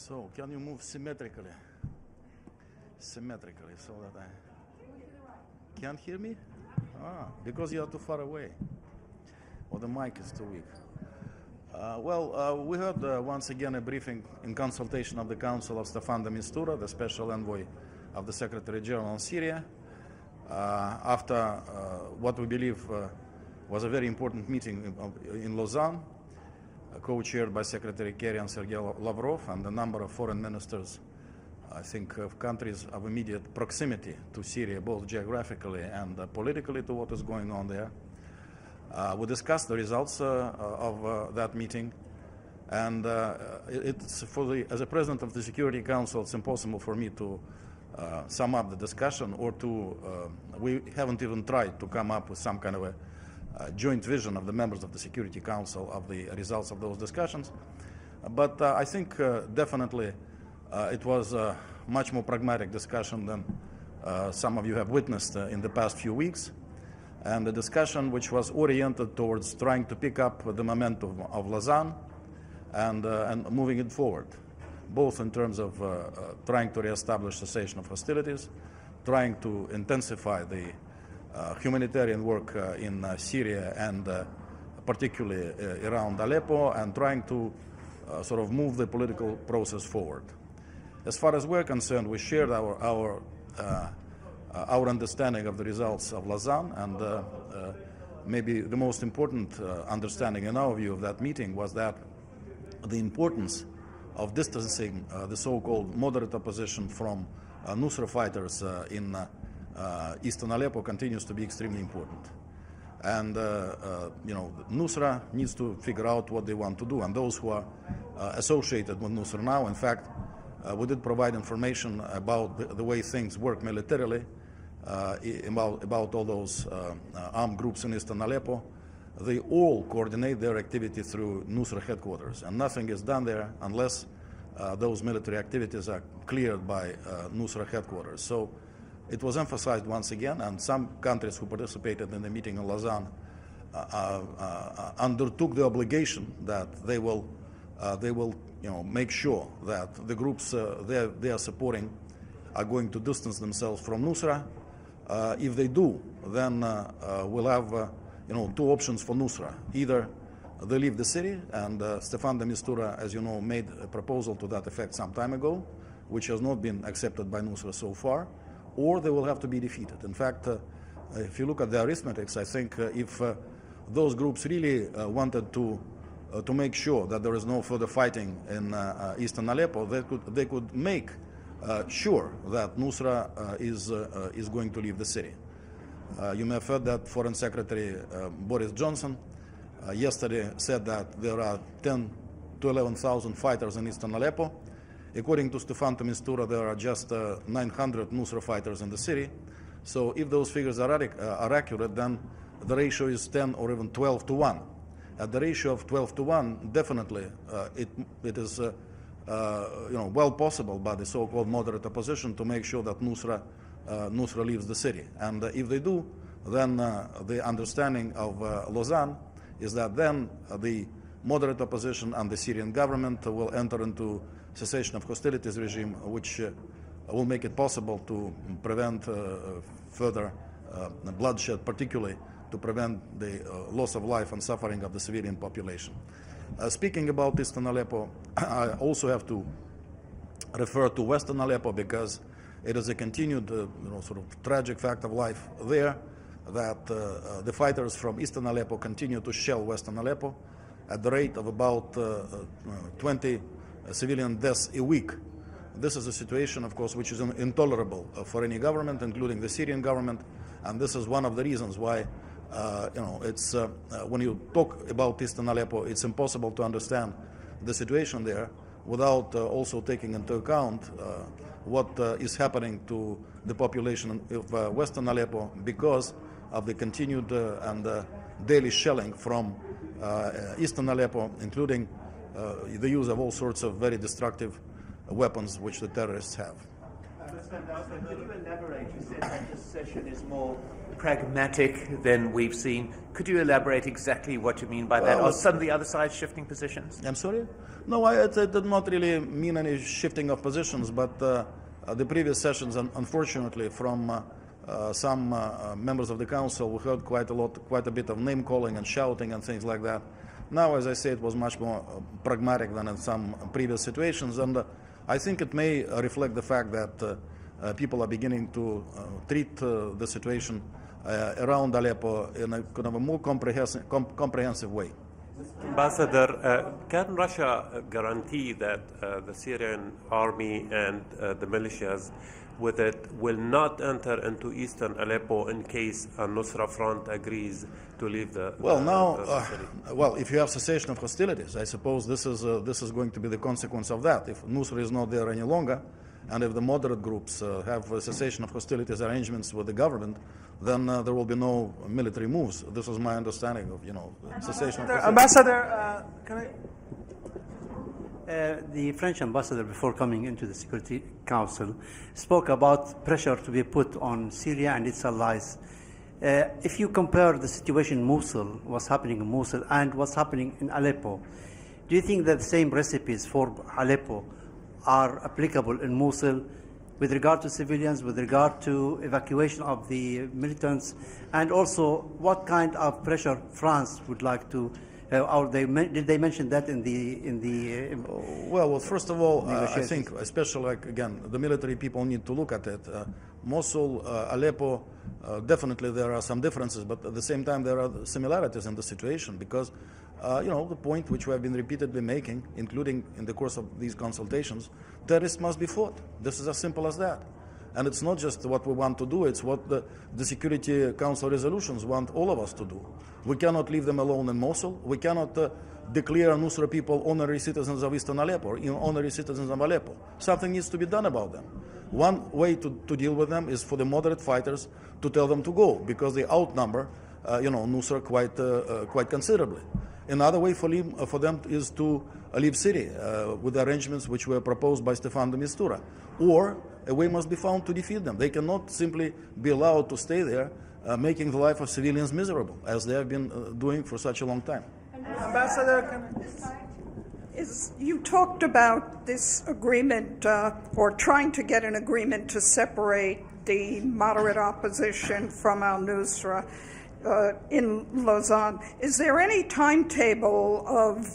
So, can you move symmetrically? Symmetrically, so that I can't hear me? Because you are too far away, or the mic is too weak. We heard once again a briefing in consultation of the Council of Staffan de Mistura, the Special Envoy of the Secretary General on Syria, after what we believe was a very important meeting in Lausanne, co-chaired by Secretary Kerry and Sergei Lavrov, and a number of foreign ministers, I think, of countries of immediate proximity to Syria, both geographically and politically, to what is going on there. We discussed the results of that meeting, and as a president of the Security Council, it's impossible for me to sum up the discussion, or we haven't even tried to come up with some kind of a joint vision of the members of the Security Council of the results of those discussions. But I think definitely it was a much more pragmatic discussion than some of you have witnessed in the past few weeks, and a discussion which was oriented towards trying to pick up the momentum of Lausanne and moving it forward, both in terms of trying to reestablish cessation of hostilities, trying to intensify the humanitarian work in Syria and particularly around Aleppo, and trying to sort of move the political process forward. As far as we're concerned, we shared our understanding of the results of Lausanne, and maybe the most important understanding in our view of that meeting was that the importance of distancing the so-called moderate opposition from Nusra fighters in eastern Aleppo continues to be extremely important. And Nusra needs to figure out what they want to do, and those who are associated with Nusra now, in fact, we did provide information about the way things work militarily, about all those armed groups in eastern Aleppo. They all coordinate their activity through Nusra headquarters, and nothing is done there unless those military activities are cleared by Nusra headquarters. So it was emphasized once again, and some countries who participated in the meeting in Lausanne undertook the obligation that they will make sure that the groups they are supporting are going to distance themselves from Nusra. If they do, then we'll have two options for Nusra. Either they leave the city, and Staffan de Mistura, as you know, made a proposal to that effect some time ago, which has not been accepted by Nusra so far, or they will have to be defeated. In fact, if you look at the arithmetics, I think if those groups really wanted to make sure that there is no further fighting in eastern Aleppo, they could make sure that Nusra is going to leave the city. You may have heard that Foreign Secretary Boris Johnson yesterday said that there are 10 to 11,000 fighters in eastern Aleppo. According to Staffan de Mistura, there are just 900 Nusra fighters in the city. So if those figures are accurate, then the ratio is 10 or even 12 to 1. At the ratio of 12 to 1, definitely it is well possible by the so-called moderate opposition to make sure that Nusra leaves the city. And if they do, then the understanding of Lausanne is that then the moderate opposition and the Syrian government will enter into cessation of hostilities regime, which will make it possible to prevent further bloodshed, particularly to prevent the loss of life and suffering of the civilian population. Speaking about eastern Aleppo, I also have to refer to western Aleppo, because it is a continued sort of tragic fact of life there that the fighters from eastern Aleppo continue to shell western Aleppo at the rate of about 20 civilian deaths a week. This is a situation, of course, which is intolerable for any government, including the Syrian government, and this is one of the reasons why it's when you talk about eastern Aleppo, it's impossible to understand the situation there without also taking into account what is happening to the population of western Aleppo because of the continued and daily shelling from eastern Aleppo, including the use of all sorts of very destructive weapons which the terrorists have. Could you elaborate? You said that this session is more pragmatic than we've seen. Could you elaborate exactly what you mean by that? Are some of the other sides shifting positions? I'm sorry? No, it did not really mean any shifting of positions, but the previous sessions, unfortunately, from some members of the council, we heard quite a bit of name calling and shouting and things like that. Now, as I say, it was much more pragmatic than in some previous situations, and I think it may reflect the fact that people are beginning to treat the situation around Aleppo in a kind of a more comprehensive way. Ambassador, can Russia guarantee that the Syrian army and the militias with it will not enter into eastern Aleppo in case a Nusra front agrees to leave the well, if you have cessation of hostilities, I suppose this is going to be the consequence of that. If Nusra is not there any longer, and if the moderate groups have a cessation of hostilities arrangements with the government, then there will be no military moves. This is my understanding of, cessation of hostilities. Ambassador, can I? The French ambassador, before coming into the Security Council, spoke about pressure to be put on Syria and its allies. If you compare the situation in Mosul, what's happening in Mosul, and what's happening in Aleppo, do you think that the same recipes for Aleppo are applicable in Mosul with regard to civilians, with regard to evacuation of the militants, and also what kind of pressure France would like to? Did they mention that in the? Well, first of all, I think, especially again, the military people need to look at it. Mosul, Aleppo, definitely there are some differences, but at the same time there are similarities in the situation because, the point which we have been repeatedly making, including in the course of these consultations, terrorists must be fought. This is as simple as that. And it's not just what we want to do, it's what the Security Council resolutions want all of us to do. We cannot leave them alone in Mosul. We cannot declare Nusra people honorary citizens of Eastern Aleppo or honorary citizens of Aleppo. Something needs to be done about them. One way to deal with them is for the moderate fighters to tell them to go because they outnumber Nusra quite considerably. Another way for them is to leave Syria with the arrangements which were proposed by Stefan de Mistura. Or a way must be found to defeat them. They cannot simply be allowed to stay there, making the life of civilians miserable, as they have been doing for such a long time. Ambassador, you talked about this agreement, or trying to get an agreement to separate the moderate opposition from al-Nusra in Lausanne. Is there any timetable of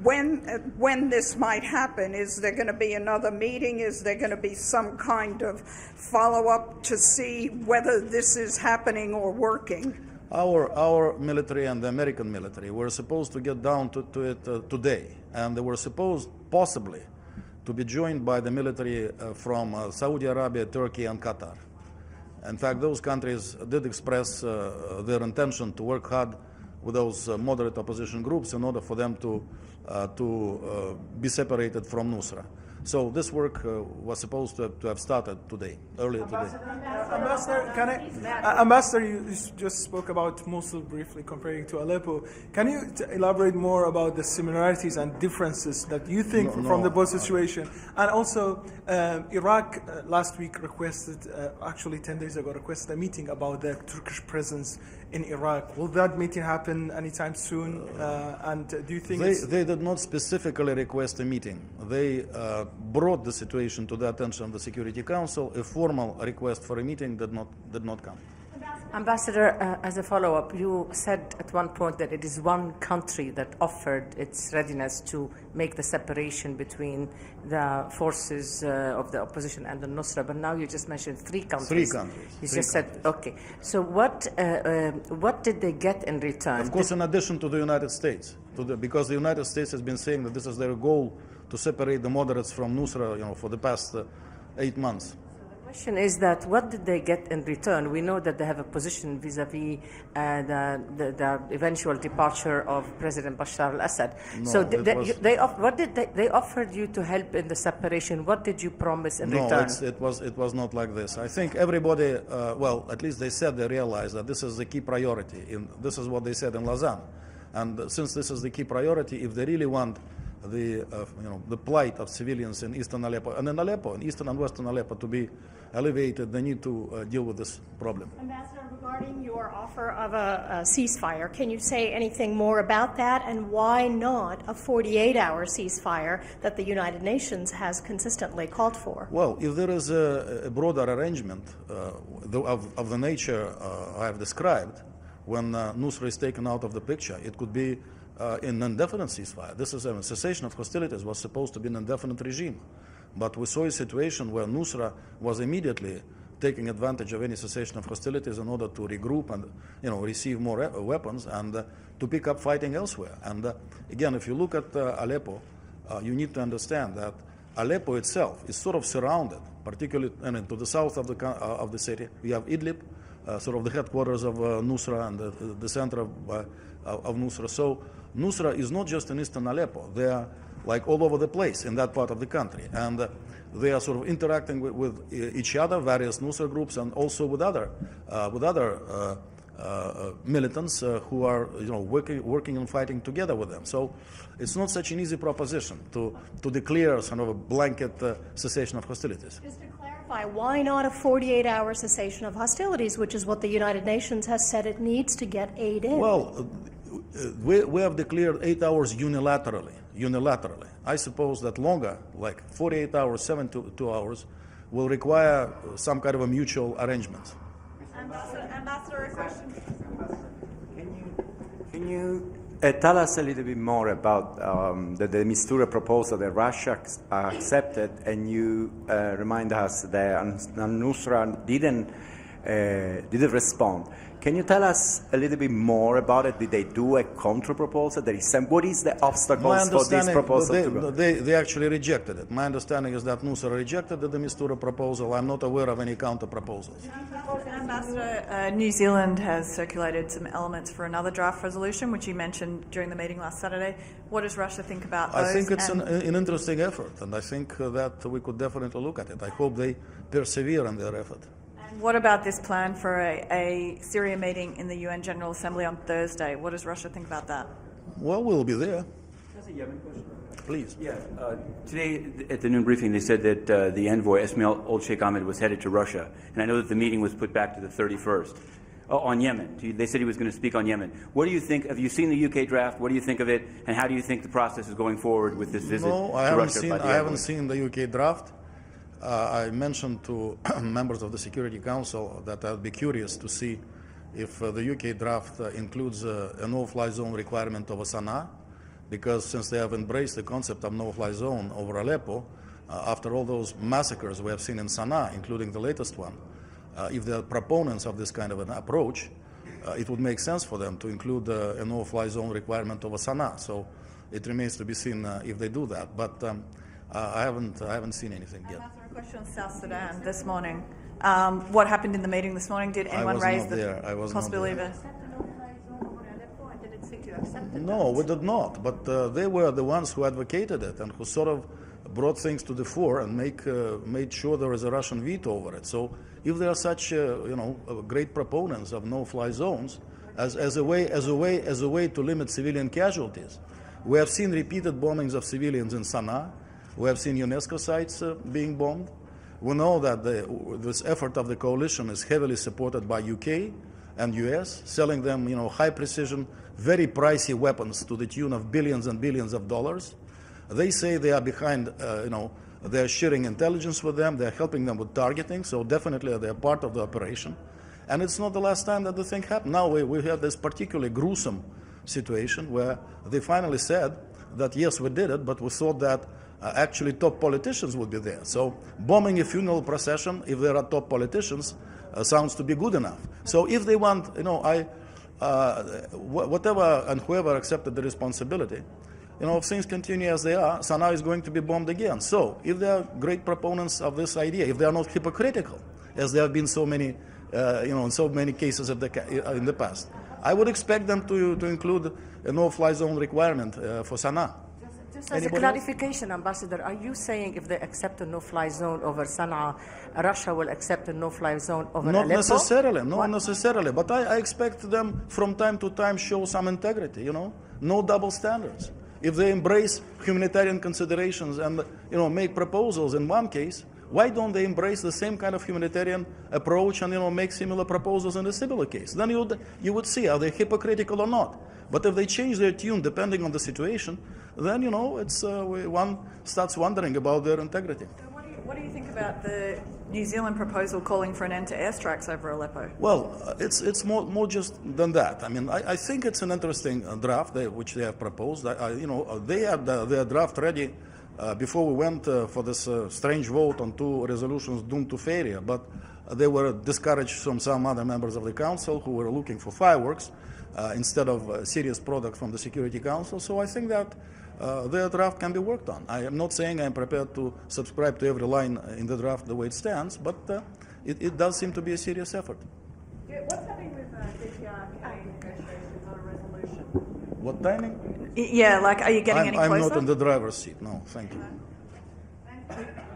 when this might happen? Is there going to be another meeting? Is there going to be some kind of follow-up to see whether this is happening or working? Our military and the American military were supposed to get down to it today, and they were supposed possibly to be joined by the military from Saudi Arabia, Turkey, and Qatar. In fact, those countries did express their intention to work hard with those moderate opposition groups in order for them to be separated from Nusra. So this work was supposed to have started today, earlier today. Ambassador, you just spoke about Mosul briefly, comparing to Aleppo. Can you elaborate more about the similarities and differences that you think from the both situation? And also, Iraq last week requested, actually 10 days ago, requested a meeting about the Turkish presence in Iraq. Will that meeting happen anytime soon? And do you think they did not specifically request a meeting? They brought the situation to the attention of the Security Council. A formal request for a meeting did not come. Ambassador, as a follow-up, you said at one point that it is one country that offered its readiness to make the separation between the forces of the opposition and the Nusra, but now you just mentioned three countries. You just said, okay. So what did they get in return? Of course, in addition to the United States, because the United States has been saying that this is their goal to separate the moderates from Nusra, for the past 8 months. The question is that what did they get in return? We know that they have a position vis-a-vis the eventual departure of President Bashar al-Assad. No, so they offered you to help in the separation? What did you promise in return? No, it was not like this. I think everybody, at least they said they realized that this is the key priority. This is what they said in Lausanne. And since this is the key priority, if they really want the plight of civilians in eastern Aleppo and in Aleppo, in eastern and western Aleppo, to be alleviated, they need to deal with this problem. Ambassador, regarding your offer of a ceasefire, can you say anything more about that, and why not a 48-hour ceasefire that the United Nations has consistently called for? Well, if there is a broader arrangement of the nature I have described, when Nusra is taken out of the picture, it could be an indefinite ceasefire. This is a cessation of hostilities was supposed to be an indefinite regime. But we saw a situation where Nusra was immediately taking advantage of any cessation of hostilities in order to regroup and receive more weapons and to pick up fighting elsewhere. And again, if you look at Aleppo, you need to understand that Aleppo itself is sort of surrounded, particularly to the south of the city. We have Idlib, sort of the headquarters of Nusra and the center of Nusra. So Nusra is not just in eastern Aleppo. They are like all over the place in that part of the country. And they are sort of interacting with each other, various Nusra groups, and also with other militants who are working and fighting together with them. So it's not such an easy proposition to declare sort of a blanket cessation of hostilities. Just to clarify, why not a 48-hour cessation of hostilities, which is what the United Nations has said it needs to get aid in? Well, we have declared 8 hours unilaterally. I suppose that longer, like 48 hours, 72 hours, will require some kind of a mutual arrangement. Ambassador, a question. Can you tell us a little bit more about the Mistura proposal that Russia accepted, and you remind us that Nusra didn't respond. Can you tell us a little bit more about it? Did they do a counter-proposal? What is the obstacles for this proposal to go? They actually rejected it. My understanding is that Nusra rejected the Mistura proposal. I'm not aware of any counter-proposals. Ambassador, New Zealand has circulated some elements for another draft resolution, which you mentioned during the meeting last Saturday. What does Russia think about those? I think it's an interesting effort, and I think that we could definitely look at it. I hope they persevere in their effort. What about this plan for a Syria meeting in the UN General Assembly on Thursday? What does Russia think about that? Well, we'll be there. That's a Yemen question. Please. Yeah. Today at the noon briefing, they said that the envoy, Esmail Old Sheikh Ahmed, was headed to Russia. And I know that the meeting was put back to the 31st. On Yemen. They said he was going to speak on Yemen. What do you think? Have you seen the UK draft? What do you think of it? And how do you think the process is going forward with this visit to Russia? I haven't seen the UK draft. I mentioned to members of the Security Council that I'd be curious to see if the UK draft includes a no-fly zone requirement over Sana'a, because since they have embraced the concept of no-fly zone over Aleppo, after all those massacres we have seen in Sana'a, including the latest one, if they are proponents of this kind of an approach, it would make sense for them to include a no-fly zone requirement over Sana'a. So it remains to be seen if they do that. But I haven't seen anything yet. A question on South Sudan this morning. What happened in the meeting this morning? Did anyone raise the possibility of it? No, we did not. But they were the ones who advocated it and who sort of brought things to the fore and made sure there is a Russian veto over it. So if there are such great proponents of no-fly zones as a way to limit civilian casualties, we have seen repeated bombings of civilians in Sana'a. We have seen UNESCO sites being bombed. We know that this effort of the coalition is heavily supported by UK and US, selling them high precision, very pricey weapons to the tune of billions and billions of dollars. They say they are behind, they are sharing intelligence with them, they are helping them with targeting, so definitely they are part of the operation. And it's not the last time that the thing happened. Now we have this particularly gruesome situation where they finally said that yes, we did it, but we thought that actually top politicians would be there. So bombing a funeral procession, if there are top politicians, sounds to be good enough. So if they want, whatever and whoever accepted the responsibility, if things continue as they are, Sana'a is going to be bombed again. So if they are great proponents of this idea, if they are not hypocritical, as there have been so many, in so many cases in the past, I would expect them to include a no-fly zone requirement for Sana'a. Just as a clarification, Ambassador, are you saying if they accept a no-fly zone over Sana'a, Russia will accept a no-fly zone over Aleppo? Not necessarily. But I expect them from time to time show some integrity, no double standards. if they embrace humanitarian considerations and make proposals in one case, why don't they embrace the same kind of humanitarian approach and make similar proposals in a similar case? Then you would see are they hypocritical or not. But if they change their tune depending on the situation, then it's one starts wondering about their integrity. So what do you think about the New Zealand proposal calling for an end to airstrikes over Aleppo? Well, it's more just than that. I mean, I think it's an interesting draft which they have proposed. They had their draft ready before we went for this strange vote on 2 resolutions doomed to failure, but they were discouraged from some other members of the Council who were looking for fireworks instead of a serious product from the Security Council. So I think that their draft can be worked on. I am not saying I'm prepared to subscribe to every line in the draft the way it stands, but it does seem to be a serious effort. Yeah, what's happening with DPRK negotiations on a resolution? What timing? Yeah, are you getting any closer? I'm not in the driver's seat, no, thank you. Thank you.